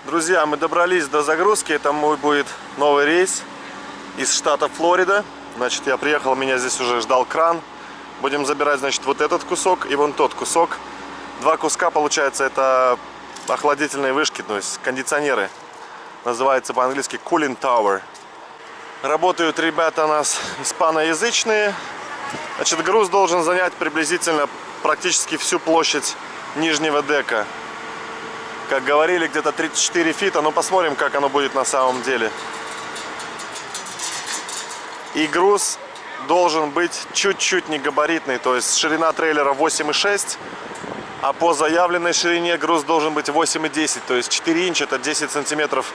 Друзья, мы добрались до загрузки. Это мой будет новый рейс из штата Флорида. Значит, я приехал, меня здесь уже ждал кран. Будем забирать, значит, вот этот кусок и вон тот кусок. Два куска, получается, это охладительные вышки, то есть кондиционеры. Называется по-английски Cooling Tower. Работают ребята у нас испаноязычные. Значит, груз должен занять приблизительно практически всю площадь нижнего дека. Как говорили, где-то 34 фита, но посмотрим, как оно будет на самом деле. И груз должен быть чуть-чуть не габаритный, то есть ширина трейлера 8,6, а по заявленной ширине груз должен быть 8,10, то есть 4 инча, это 10 сантиметров,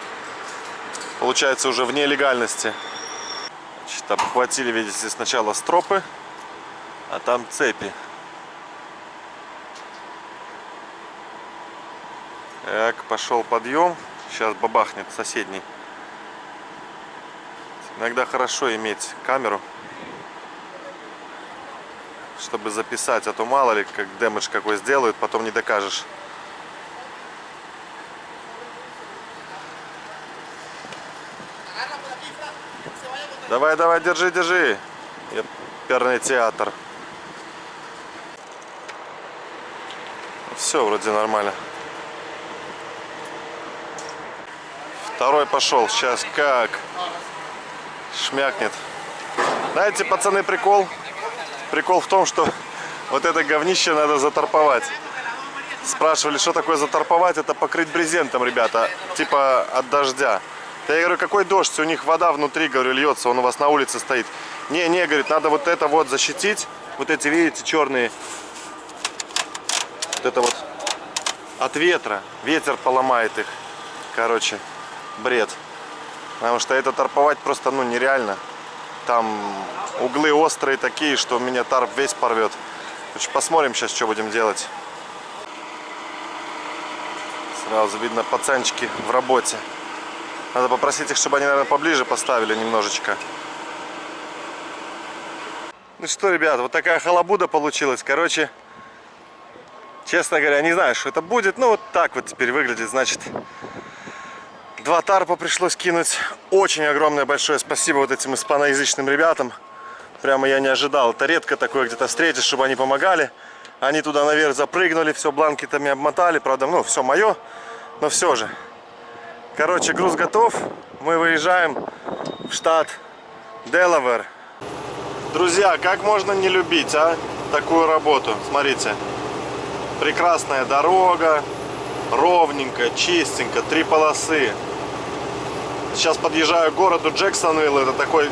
получается уже вне легальности. Значит, обхватили, видите, сначала стропы, а там цепи. Так, пошел подъем. Сейчас бабахнет соседний. Иногда хорошо иметь камеру, чтобы записать, а то мало ли, как дэмэдж какой сделают, потом не докажешь. Давай, давай, держи, держи. Перный театр. Все вроде нормально. Второй пошел. Сейчас как шмякнет. Знаете, пацаны, прикол? Прикол в том, что вот это говнище надо заторповать. Спрашивали, что такое заторповать? Это покрыть брезентом, ребята. Типа от дождя. Я говорю, какой дождь? У них вода внутри, говорю, льется. Он у вас на улице стоит. Не, говорит, надо вот это вот защитить. Вот эти, видите, черные. Вот это вот от ветра. Ветер поломает их. Короче, бред. Потому что это торповать просто, ну, нереально. Там углы острые такие, что меня тарп весь порвет. Короче, посмотрим сейчас, что будем делать. Сразу видно, пацанчики в работе. Надо попросить их, чтобы они, наверное, поближе поставили немножечко. Ну что, ребят, вот такая халабуда получилась. Короче, честно говоря, не знаю, что это будет. Ну, вот так вот теперь выглядит, значит. Два тарпа пришлось кинуть. Очень огромное большое спасибо вот этим испаноязычным ребятам. Прямо я не ожидал. Это редко такое где-то встретишь, чтобы они помогали. Они туда наверх запрыгнули, все бланкетами обмотали. Правда, ну, все мое, но все же. Короче, груз готов. Мы выезжаем в штат Делавэр. Друзья, как можно не любить, а? Такую работу. Смотрите. Прекрасная дорога. Ровненько, чистенько. 3 полосы. Сейчас подъезжаю к городу Джексонвилл. Это такой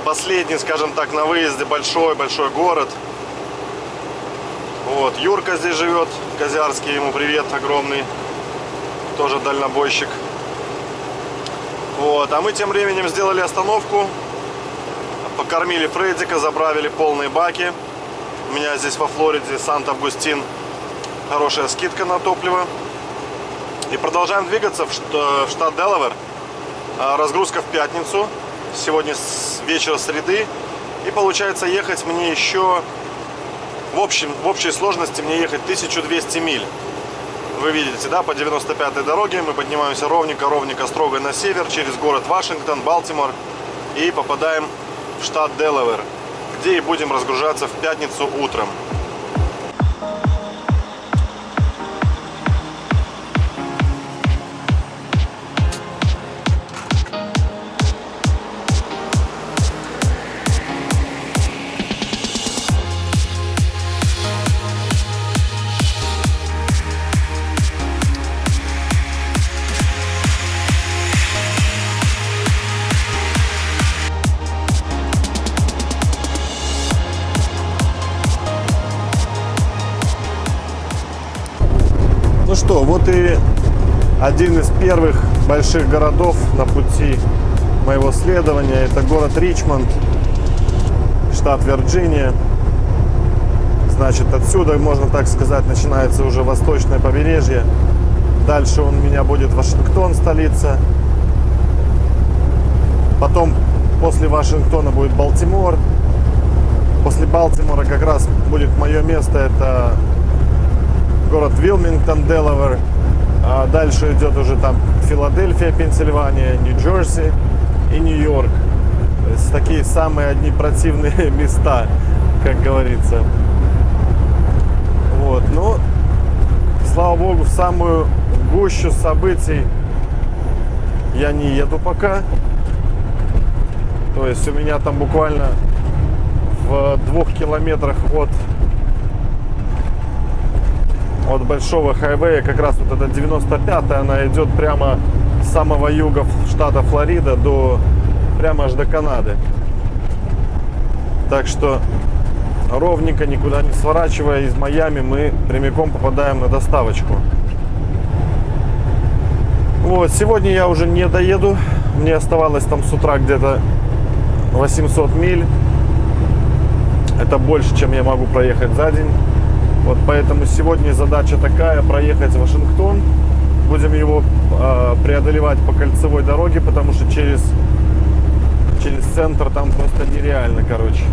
последний, скажем так, на выезде большой-большой город. Вот, Юрка здесь живет, Козярский, ему привет огромный. Тоже дальнобойщик. Вот, а мы тем временем сделали остановку. Покормили Фреддика, заправили полные баки. У меня здесь во Флориде, Сант-Августин, хорошая скидка на топливо. И продолжаем двигаться в штат Делавэр. Разгрузка в пятницу. Сегодня с вечера среды. И получается ехать мне еще... В общей сложности мне ехать 1200 миль. Вы видите, да, по 95-й дороге мы поднимаемся ровненько строго на север, через город Вашингтон, Балтимор. И попадаем в штат Делавэр, где и будем разгружаться в пятницу утром. Ну что, вот и один из первых больших городов на пути моего следования. Это город Ричмонд, штат Вирджиния. Значит, отсюда, можно так сказать, начинается уже восточное побережье. Дальше у меня будет Вашингтон, столица. Потом после Вашингтона будет Балтимор. После Балтимора как раз будет мое место. Это город Вилмингтон, Делавэр. А дальше идет уже там Филадельфия, Пенсильвания, Нью-Джерси и Нью-Йорк. То есть такие самые одни противные места, как говорится. Вот, ну, слава богу, в самую гущу событий я не еду пока. То есть у меня там буквально в 2 километрах от большого хайвея, как раз вот эта 95-я, она идет прямо с самого юга штата Флорида прямо аж до Канады. Так что ровненько, никуда не сворачивая из Майами, мы прямиком попадаем на доставочку. Вот, сегодня я уже не доеду. Мне оставалось там с утра где-то 800 миль. Это больше, чем я могу проехать за день. Вот поэтому сегодня задача такая: проехать в Вашингтон. Будем его преодолевать по кольцевой дороге, потому что через центр там просто нереально, короче.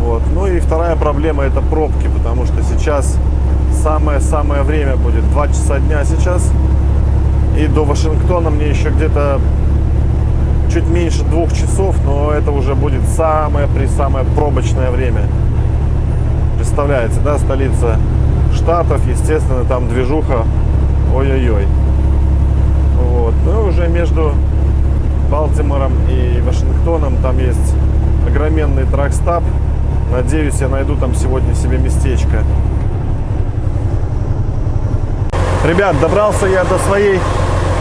Вот. Ну и вторая проблема — это пробки, потому что сейчас самое время будет. 2 часа дня сейчас. И до Вашингтона мне еще где-то чуть меньше 2 часов, но это уже будет самое пробочное время. Представляете, да, столица штатов, естественно, там движуха, ой-ой-ой. Вот. Ну и уже между Балтимором и Вашингтоном там есть огроменный тракстап. Надеюсь, я найду там сегодня себе местечко. Ребят, добрался я до своей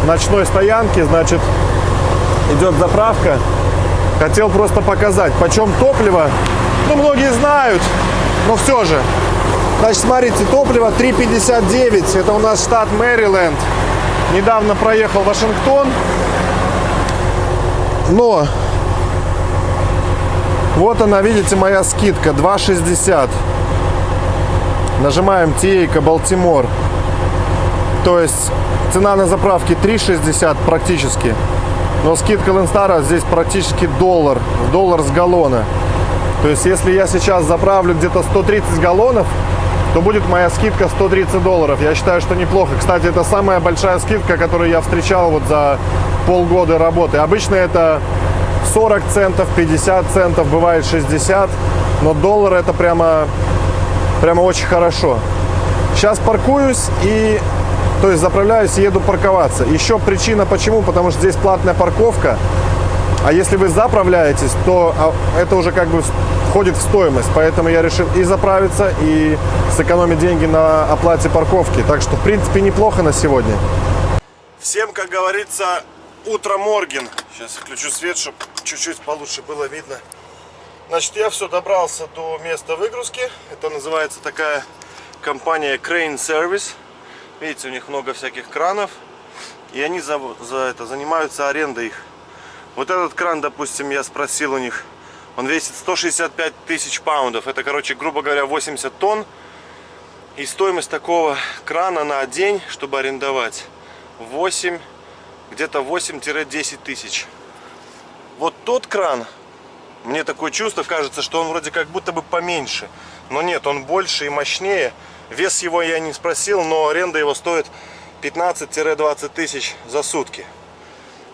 ночной стоянки. Значит, идет заправка. Хотел просто показать, почем топливо. Ну, многие знают, но все же. Значит, смотрите, топливо 3,59. Это у нас штат Мэриленд. Недавно проехал Вашингтон. Но вот она, видите, моя скидка 2,60. Нажимаем TA Балтимор. То есть цена на заправке 3,60 практически. Но скидка Ленстара здесь практически доллар с галлона. То есть если я сейчас заправлю где-то 130 галлонов, то будет моя скидка $130. Я считаю, что неплохо. Кстати, это самая большая скидка, которую я встречал вот за полгода работы. Обычно это 40 центов, 50 центов, бывает 60. Но доллар — это прямо очень хорошо. Сейчас паркуюсь и... То есть заправляюсь и еду парковаться. Еще причина почему: потому что здесь платная парковка. А если вы заправляетесь, то это уже как бы входит в стоимость. Поэтому я решил и заправиться, и сэкономить деньги на оплате парковки. Так что, в принципе, неплохо на сегодня. Всем, как говорится, утро морген. Сейчас включу свет, чтобы чуть-чуть получше было видно. Значит, я все добрался до места выгрузки. Это называется такая компания Crane Service. Видите, у них много всяких кранов, и они занимаются арендой их. Вот этот кран, допустим, я спросил у них, он весит 165 тысяч паундов. Это, короче, грубо говоря, 80 тонн. И стоимость такого крана на день, чтобы арендовать, где-то 8-10 тысяч. Вот тот кран, мне такое чувство, кажется, что он вроде как будто бы поменьше. Но нет, он больше и мощнее. Вес его я не спросил, но аренда его стоит 15-20 тысяч за сутки.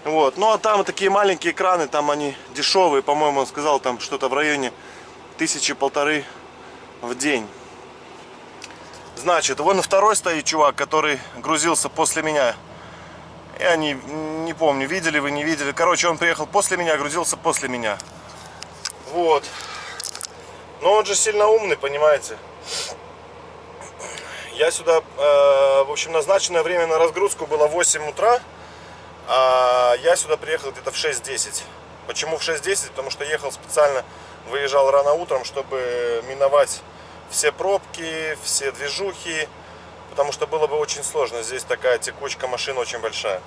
Вот. Ну а там такие маленькие краны, там они дешевые, по-моему, он сказал, там что-то в районе 1000-1500 в день. Значит, вон второй стоит чувак, который грузился после меня. Я не помню, видели вы, не видели. Короче, он приехал после меня, грузился после меня. Вот. Но он же сильно умный, понимаете. Я сюда, в общем, назначенное время на разгрузку было 8 утра, а я сюда приехал где-то в 6:10. Почему в 6:10? Потому что ехал специально, выезжал рано утром, чтобы миновать все пробки, все движухи, потому что было бы очень сложно. Здесь такая текучка машин очень большая.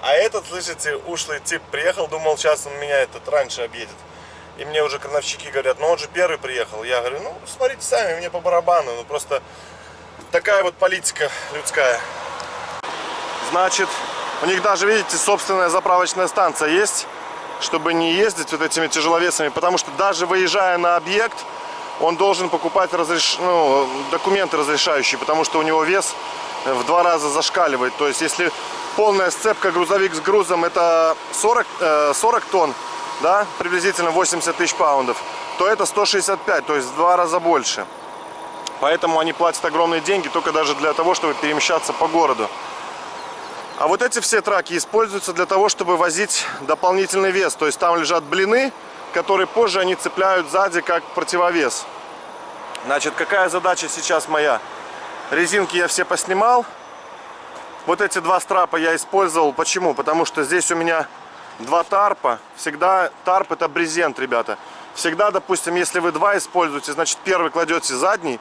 А этот, слышите, ушлый тип приехал, думал, сейчас он меня раньше объедет. И мне уже крановщики говорят, ну он же первый приехал. Я говорю, ну смотрите сами, мне по барабану. Ну просто такая вот политика людская. Значит, у них даже, видите, собственная заправочная станция есть, чтобы не ездить вот этими тяжеловесами. Потому что даже выезжая на объект, он должен покупать документы разрешающие, потому что у него вес в 2 раза зашкаливает. То есть если полная сцепка грузовик с грузом это 40 тонн, да, приблизительно 80 тысяч паундов, то это 165, то есть в 2 раза больше. Поэтому они платят огромные деньги только даже для того, чтобы перемещаться по городу. А вот эти все траки используются для того, чтобы возить дополнительный вес. То есть там лежат блины, которые позже они цепляют сзади как противовес. Значит, какая задача сейчас моя? Резинки я все поснимал. Вот эти 2 страпа я использовал. Почему? Потому что здесь у меня 2 тарпа. Всегда тарп это брезент, ребята. Всегда, допустим, если вы 2 используете, значит первый кладете задний,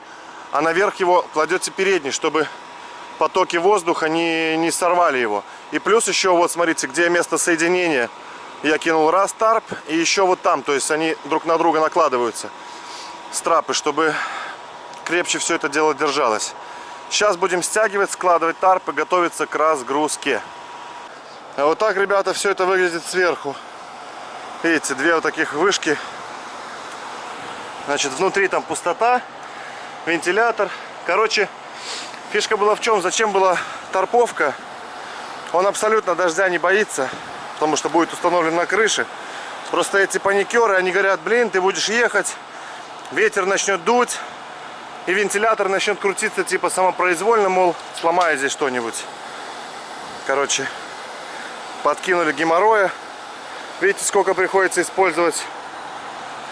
а наверх его кладете передний, чтобы потоки воздуха не сорвали его. И плюс еще, вот смотрите, где место соединения. Я кинул раз тарп, и еще вот там, то есть они друг на друга накладываются. Страпы, чтобы крепче все это дело держалось. Сейчас будем стягивать, складывать тарпы, готовиться к разгрузке. А вот так, ребята, все это выглядит сверху. Видите, 2 вот таких вышки. Значит, внутри там пустота, вентилятор. Короче, фишка была в чем? Зачем была тарповка? Он абсолютно дождя не боится, потому что будет установлен на крыше. Просто эти паникеры, они говорят, блин, ты будешь ехать, ветер начнет дуть, и вентилятор начнет крутиться типа самопроизвольно, мол, сломай здесь что-нибудь. Короче, подкинули геморроя. Видите, сколько приходится использовать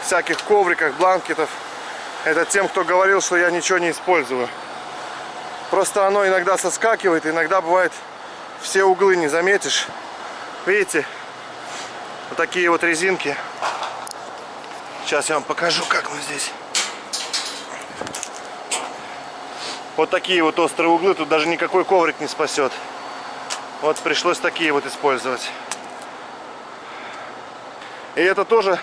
всяких ковриков, бланкетов. Это тем, кто говорил, что я ничего не использую. Просто оно иногда соскакивает, иногда бывает все углы не заметишь. Видите, вот такие вот резинки. Сейчас я вам покажу, как мы здесь. Вот такие вот острые углы, тут даже никакой коврик не спасет. Вот пришлось такие вот использовать. И это тоже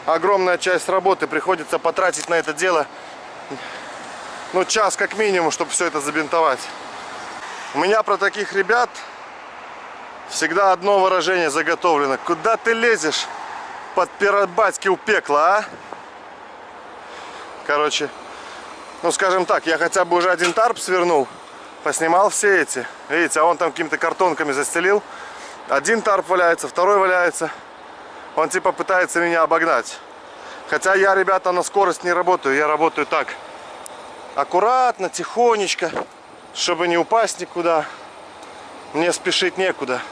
огромная часть работы. Приходится потратить на это дело, ну, час как минимум, чтобы все это забинтовать. У меня про таких ребят всегда одно выражение заготовлено. Куда ты лезешь? Под батьки у пекла, а? Короче, ну, скажем так, я хотя бы уже 1 тарп свернул, поснимал все эти. Видите, а он там какими-то картонками застелил. 1 тарп валяется, 2 валяется. Он типа пытается меня обогнать. Хотя я, ребята, на скорость не работаю. Я работаю так. Аккуратно, тихонечко. Чтобы не упасть никуда. Мне спешить некуда.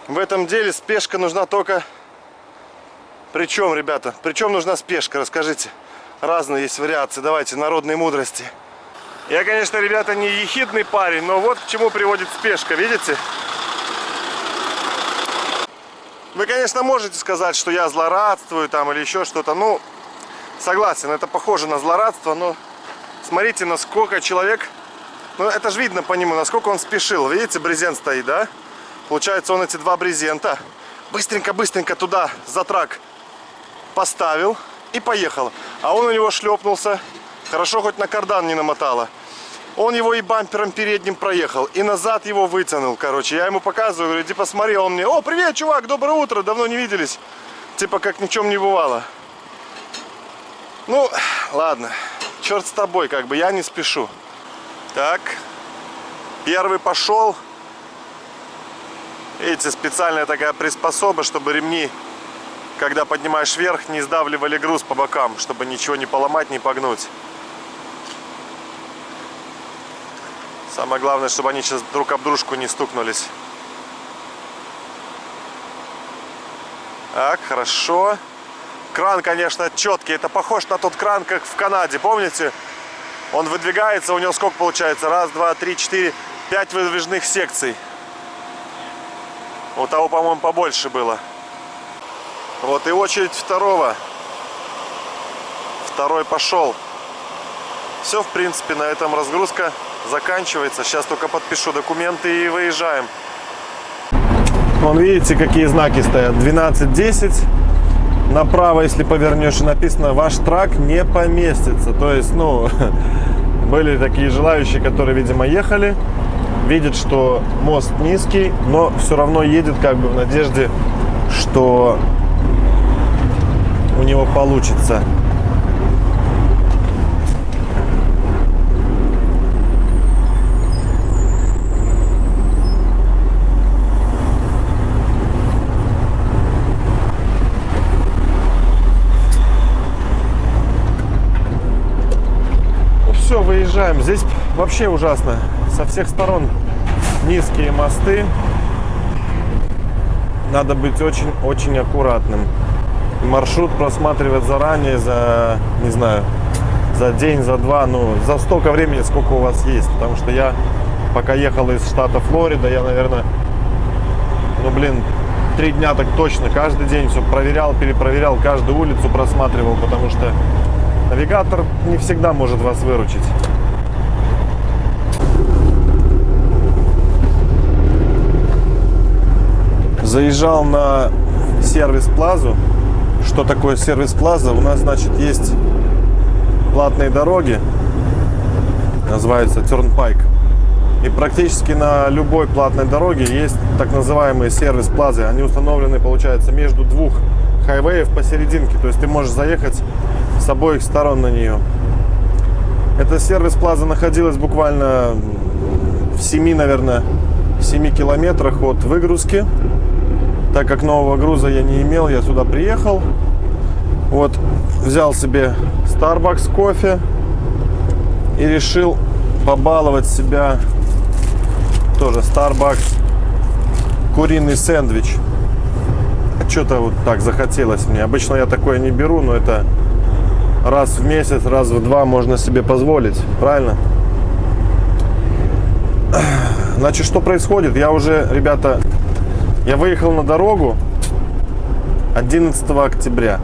В этом деле спешка нужна только... Причем, ребята, причем нужна спешка? Расскажите. Разные есть вариации. Давайте, народные мудрости. Я, конечно, ребята, не ехидный парень, но вот к чему приводит спешка. Видите? Вы, конечно, можете сказать, что я злорадствую там или еще что-то. Ну, согласен, это похоже на злорадство, но смотрите, насколько человек... Ну, это же видно по нему, насколько он спешил. Видите, брезент стоит, да? Получается, он эти 2 брезента быстренько-быстренько туда за трак поставил и поехал. А он у него шлепнулся. Хорошо, хоть на кардан не намотало. Он его и бампером передним проехал, и назад его вытянул, короче. Я ему показываю, говорю, иди посмотри, а он мне, о, привет, чувак, доброе утро, давно не виделись. Типа, как ни в чем не бывало. Ну, ладно, черт с тобой, как бы, я не спешу. Так, первый пошел. Видите, специальная такая приспособа, чтобы ремни, когда поднимаешь вверх, не сдавливали груз по бокам, чтобы ничего не поломать, не погнуть. Самое главное, чтобы они сейчас друг об дружку не стукнулись. Так, хорошо. Кран, конечно, четкий. Это похож на тот кран, как в Канаде. Помните? Он выдвигается, у него сколько получается? 1, 2, 3, 4, 5 выдвижных секций. У того, по-моему, побольше было. Вот и очередь второго. Второй пошел. Все, в принципе, на этом разгрузка заканчивается. Сейчас только подпишу документы и выезжаем. Вон, видите, какие знаки стоят. 12-10. Направо, если повернешь, написано, ваш трак не поместится. То есть, ну, были такие желающие, которые, видимо, ехали. Видят, что мост низкий, но все равно едет как бы в надежде, что у него получится. заезжаем. Здесь вообще ужасно. Со всех сторон низкие мосты. Надо быть очень аккуратным. Маршрут просматривать заранее, за, не знаю, за день, за два, ну, за столько времени, сколько у вас есть. Потому что я, пока ехал из штата Флорида, я, наверное, 3 дня так точно, каждый день все проверял, перепроверял, каждую улицу просматривал, потому что навигатор не всегда может вас выручить. Заезжал на сервис-плазу. Что такое сервис-плаза? У нас, значит, есть платные дороги, называется Turnpike. И практически на любой платной дороге есть так называемые сервис-плазы. Они установлены, получается, между двух хайвеев посерединке. То есть ты можешь заехать с обоих сторон на нее. Эта сервис-плаза находилась буквально в 7 километрах от выгрузки. Так как нового груза я не имел, я сюда приехал. Вот, взял себе Starbucks кофе и решил побаловать себя тоже Starbucks куриный сэндвич. Что-то вот так захотелось мне. Обычно я такое не беру, но это раз в месяц, раз в два можно себе позволить. Правильно? Значит, что происходит? Я уже, ребята, я выехал на дорогу 11 октября.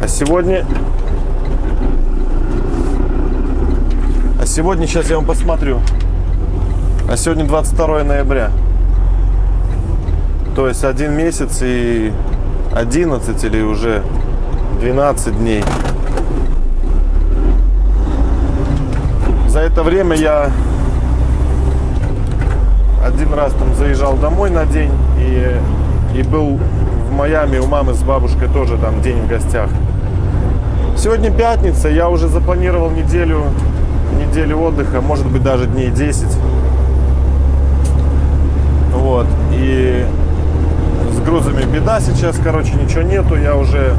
А сегодня сейчас я вам посмотрю. А сегодня 22 ноября. То есть 1 месяц и 11 или уже 12 дней. За это время я один раз там заезжал домой на день и был в Майами у мамы с бабушкой тоже там день в гостях. Сегодня пятница, я уже запланировал неделю отдыха, может быть даже дней 10. Вот, и с грузами беда сейчас, короче, ничего нету. Я уже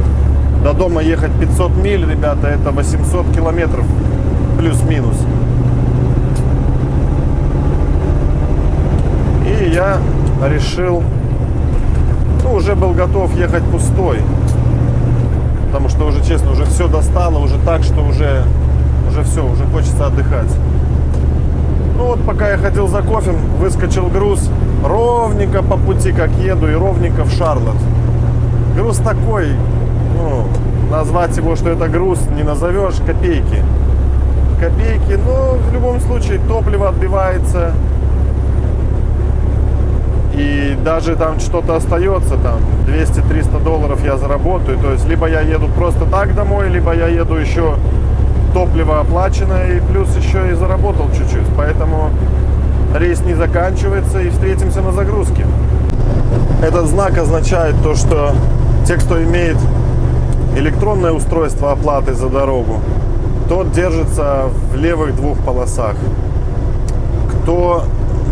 до дома ехать 500 миль, ребята, это 800 километров плюс-минус. И я решил, уже был готов ехать пустой. Потому что уже, честно, уже все достало, уже так, что уже все, уже хочется отдыхать. Ну вот, пока я ходил за кофе, выскочил груз ровненько по пути, как еду, и ровненько в Шарлотт. Груз такой, назвать его, что это груз, не назовешь, копейки. Копейки, но в любом случае топливо отбивается. И даже там что-то остается, там 200-300 долларов я заработаю. То есть либо я еду просто так домой, либо я еду еще топливо оплачено и плюс еще и заработал чуть-чуть. Поэтому рейс не заканчивается и встретимся на загрузке. Этот знак означает то, что те, кто имеет электронное устройство оплаты за дорогу, тот держится в левых 2 полосах. Кто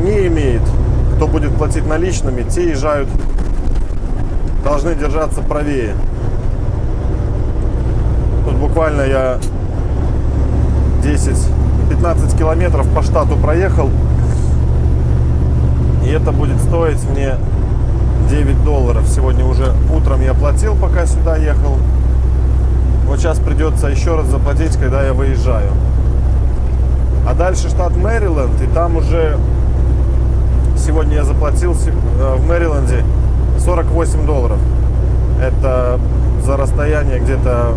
не имеет, кто будет платить наличными, те должны держаться правее. Тут буквально я 10-15 километров по штату проехал, и это будет стоить мне 9 долларов. Сегодня уже утром я платил, пока сюда ехал. Вот сейчас придется еще раз заплатить, когда я выезжаю. А дальше штат Мэриленд, и там уже сегодня я заплатил в Мэриленде 48 долларов. Это за расстояние где-то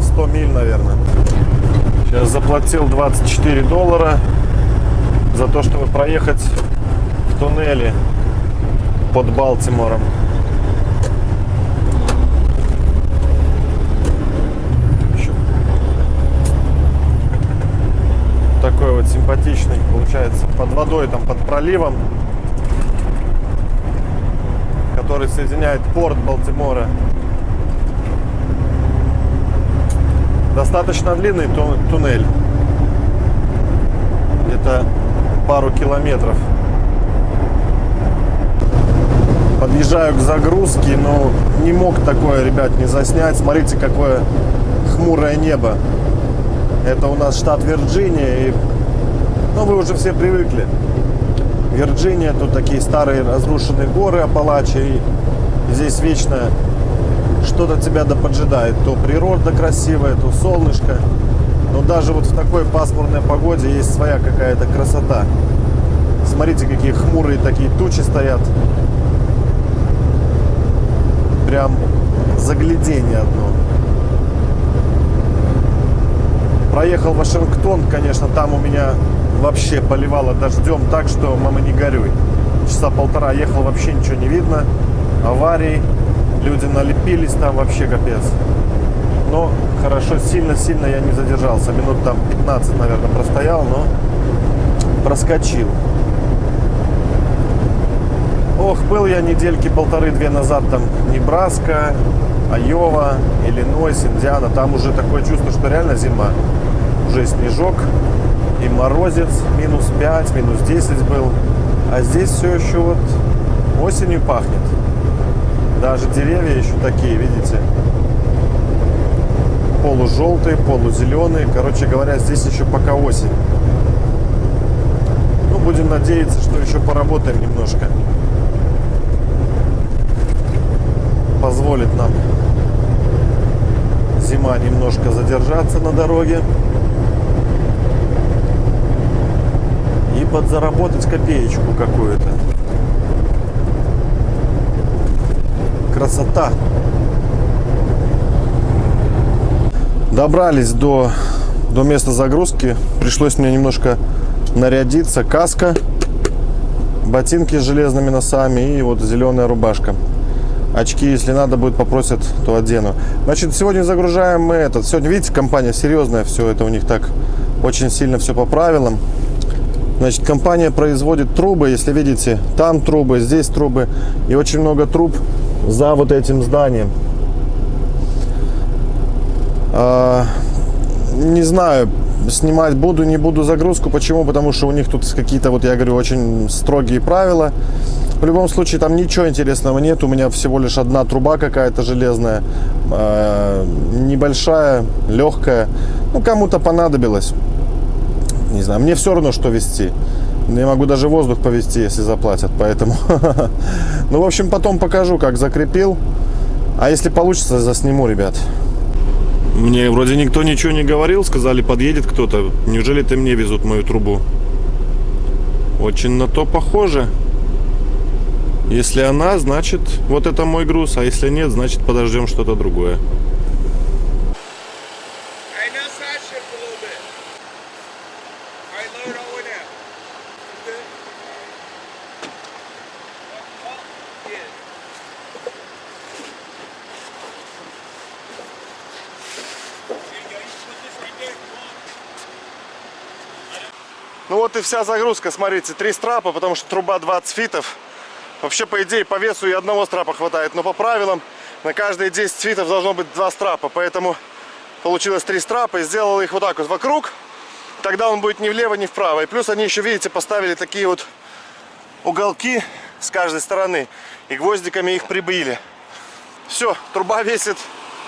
100 миль, наверное. Сейчас заплатил 24 доллара за то, чтобы проехать в туннеле под Балтимором. Такой вот симпатичный, получается, под водой, там под проливом, который соединяет порт Балтимора. Достаточно длинный туннель, где-то пару километров. Подъезжаю к загрузке, но не мог такое, ребят, не заснять. Смотрите, какое хмурое небо. Это у нас штат Вирджиния. И, ну, вы уже все привыкли. Вирджиния, тут такие старые разрушенные горы Апалачи. И здесь вечно что-то тебя да поджидает. То природа красивая, то солнышко. Но даже вот в такой пасмурной погоде есть своя какая-то красота. Смотрите, какие хмурые такие тучи стоят. Прям загляденье одно. Проехал в Вашингтон, конечно, там у меня вообще поливало дождем так, что мама не горюй. Часа полтора ехал, вообще ничего не видно. Аварии, люди налепились, там вообще капец. Но хорошо, сильно-сильно я не задержался. Минут там 15, наверное, простоял, но проскочил. Ох, был я недельки полторы-две назад там Небраска, Айова, Иллинойс, Индиана. Там уже такое чувство, что реально зима. Уже снежок и морозец, минус 5, минус 10 был. А здесь все еще вот осенью пахнет. Даже деревья еще такие, видите, полужелтые, полузеленые. Короче говоря, здесь еще пока осень. Ну, будем надеяться, что еще поработаем немножко. Позволит нам зима немножко задержаться на дороге и подзаработать копеечку какую-то. Красота. Добрались до места загрузки. Пришлось мне немножко нарядиться. Каска, ботинки с железными носами и вот зеленая рубашка. Очки, если надо будет, попросят, то одену. Значит, сегодня загружаем мы этот. Сегодня, видите, компания серьезная, все это у них так очень сильно все по правилам. Значит, компания производит трубы, если видите, там трубы, здесь трубы. И очень много труб за вот этим зданием. Не знаю, снимать буду, не буду загрузку. Почему? Потому что у них тут какие-то, вот я говорю, очень строгие правила. В любом случае, там ничего интересного нет. У меня всего лишь одна труба какая-то железная, небольшая, легкая. Ну, кому-то понадобилось. Не знаю, мне все равно, что везти. Я могу даже воздух повезти, если заплатят, поэтому. Ну, в общем, потом покажу, как закрепил. А если получится, засниму, ребят. Мне вроде никто ничего не говорил. Сказали, подъедет кто-то. Неужели ты мне везут мою трубу? Очень на то похоже. Если она, значит, вот это мой груз. А если нет, значит, подождем что-то другое. Ну вот и вся загрузка, смотрите, 3 страпа, потому что труба 20 фитов. Вообще, по идее, по весу и одного страпа хватает, но по правилам на каждые 10 фитов должно быть 2 страпа. Поэтому получилось 3 страпа и сделал их вот так вот вокруг. Тогда он будет ни влево, ни вправо. И плюс они еще, видите, поставили такие вот уголки с каждой стороны. И гвоздиками их прибили. Все, труба весит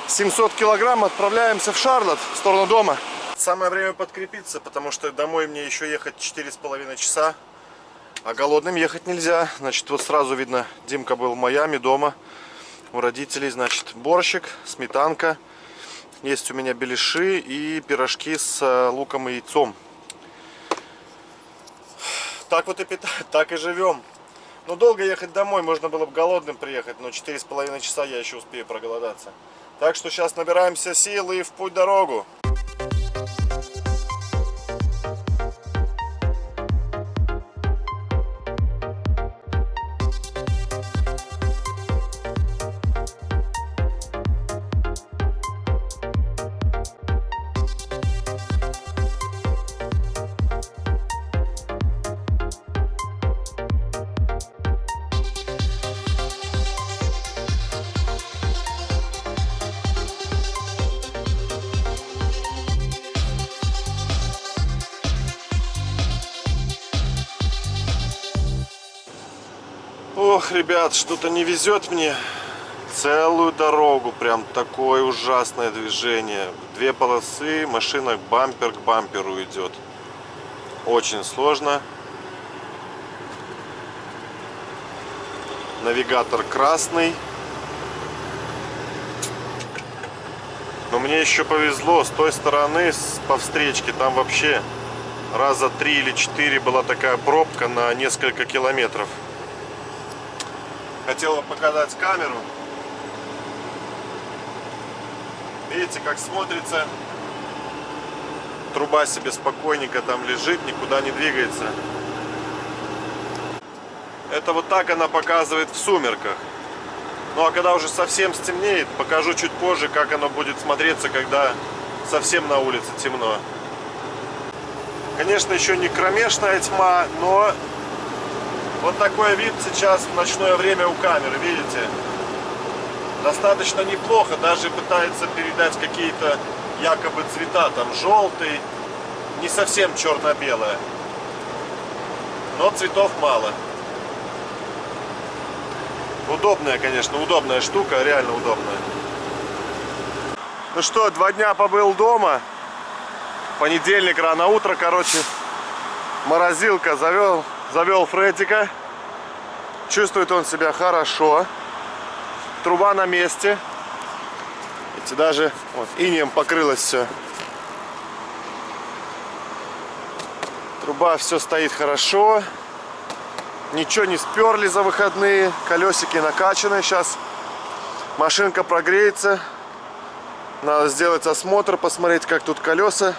700 килограмм. Отправляемся в Шарлотт, в сторону дома. Самое время подкрепиться, потому что домой мне еще ехать 4,5 часа. А голодным ехать нельзя. Значит, вот сразу видно, Димка был в Майами дома у родителей. Значит, борщик, сметанка. Есть у меня беляши и пирожки с луком и яйцом. Так вот и так и живем. Ну, долго ехать домой, можно было бы голодным приехать, но 4,5 часа я еще успею проголодаться. Так что сейчас набираемся сил и в путь-дорогу. Ох, ребят, что-то не везет мне. целую дорогу. Прям такое ужасное движение. Две полосы, машина бампер к бамперу идет. Очень сложно. Навигатор красный. Но мне еще повезло, с той стороны, по встречке, там вообще раза 3 или 4 была такая пробка на несколько километров. Хотел вам показать камеру. Видите, как смотрится. Труба себе спокойненько там лежит, никуда не двигается. Это вот так она показывает в сумерках. Ну а когда уже совсем стемнеет, покажу чуть позже, как оно будет смотреться, когда совсем на улице темно. Конечно, еще не кромешная тьма, но вот такой вид сейчас в ночное время у камеры, видите? Достаточно неплохо, даже пытается передать какие-то якобы цвета, там желтый, не совсем черно-белое, но цветов мало. Удобная, конечно, удобная штука, реально удобная. Ну что, 2 дня побыл дома. Понедельник, рано утро, короче. Морозилка, завел Фредика. Чувствует он себя хорошо. Труба на месте. Видите, даже вот, инеем покрылось все. Труба все стоит хорошо. Ничего не сперли за выходные. Колесики накачаны. Сейчас машинка прогреется. Надо сделать осмотр, посмотреть, как тут колеса.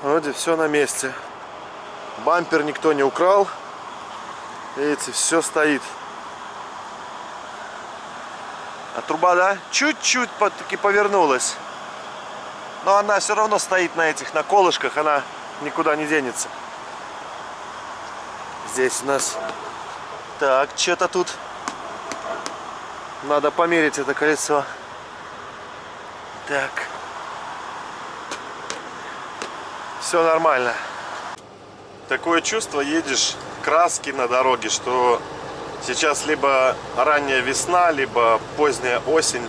Вроде все на месте. Бампер никто не украл. Видите, все стоит. А труба, да, чуть-чуть таки повернулась. Но она все равно стоит на этих, на колышках. Она никуда не денется. Здесь у нас... Так, что-то тут... Надо померить это колесо. Так. Все нормально. Такое чувство, едешь краски на дороге, что сейчас либо ранняя весна, либо поздняя осень.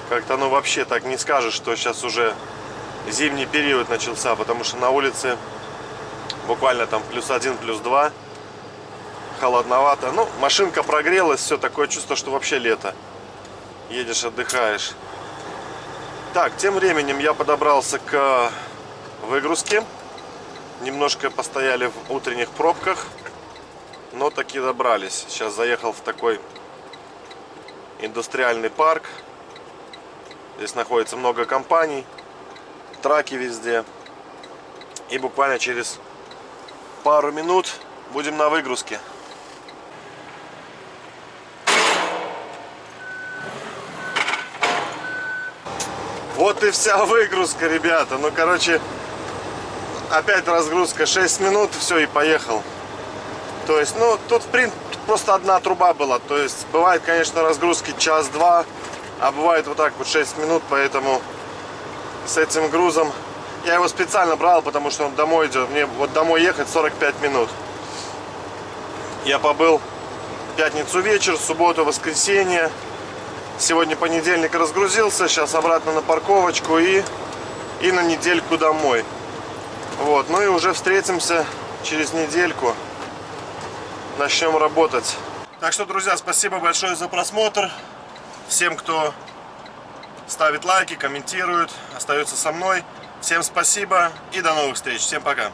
Как-то ну вообще так не скажешь, что сейчас уже зимний период начался, потому что на улице буквально там +1, +2. Холодновато. Ну, машинка прогрелась, все, такое чувство, что вообще лето. Едешь, отдыхаешь. Так, тем временем я подобрался к выгрузке. Немножко постояли в утренних пробках, но таки добрались. Сейчас заехал в такой индустриальный парк. Здесь находится много компаний, траки везде. И буквально через пару минут будем на выгрузке. Вот и вся выгрузка, ребята. Ну, короче, опять разгрузка 6 минут, все, и поехал. То есть, ну, тут, в принципе, просто одна труба была. То есть, бывает, конечно, разгрузки час-два, а бывает вот так вот 6 минут, поэтому с этим грузом... Я его специально брал, потому что он домой идет. Мне вот домой ехать 45 минут. Я побыл в пятницу вечер, субботу, воскресенье. Сегодня понедельник, разгрузился. Сейчас обратно на парковочку и на недельку домой. Вот. Ну и уже встретимся через недельку. Начнем работать. Так что, друзья, спасибо большое за просмотр. Всем, кто ставит лайки, комментирует, остается со мной. Всем спасибо и до новых встреч. Всем пока.